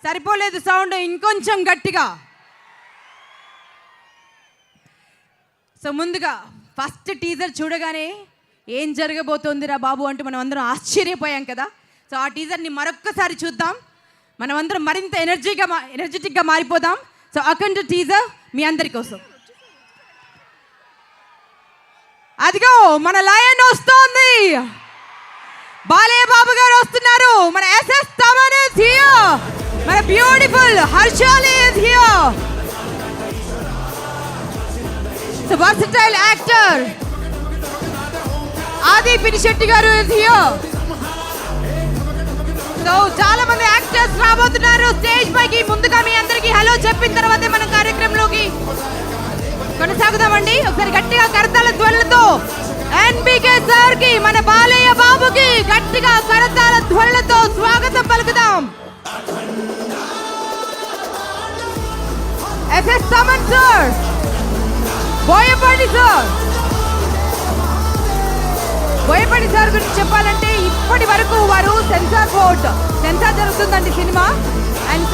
సరిపోలేదు సౌండ్, ఇంకొంచెం గట్టిగా. సో ముందుగా ఫస్ట్ టీజర్ చూడగానే ఏం జరగబోతోందిరా బాబు అంటూ మనం అందరం ఆశ్చర్యపోయాం కదా. సో ఆ టీజర్ని మరొక్కసారి చూద్దాం, మనం అందరం మరింత ఎనర్జెటిక్గా మారిపోదాం. సో అఖండ టీజర్ మీ అందరి కోసం. అదిగో మన లయన్ వస్తోంది, బాలయ్య బాబు గారు వస్తున్నారు. మన ఎస్ఎస్ తమన్ ఇస్ హియర్, మన beautiful Harshali is here. So versatile actor ఆది పినిశెట్టి గారు ఇస్ హియర్. సో చాలా మంది యాక్టర్స్ రాబోతున్నారు స్టేజ్ పైకి. ముందుగా మీ అందరికి హలో చెప్పిన తర్వాతే మన కార్యక్రమంలోకి కొనసాగుదామండి. ఒకసారి గట్టిగా కరతాళ ధ్వనులతో ఎన్బికే సార్ కి, మన బాలయ్య బాబుకి గట్టిగా కరతాళ ధ్వనులతో స్వాగతం పలుకుదాం. S S Thaman sir, Boyapati sir. Boyapati sir గురించి చెప్పాలంటే ఇప్పటి వరకు వారు సెన్సార్ జరుగుతుందండి సినిమా, అండ్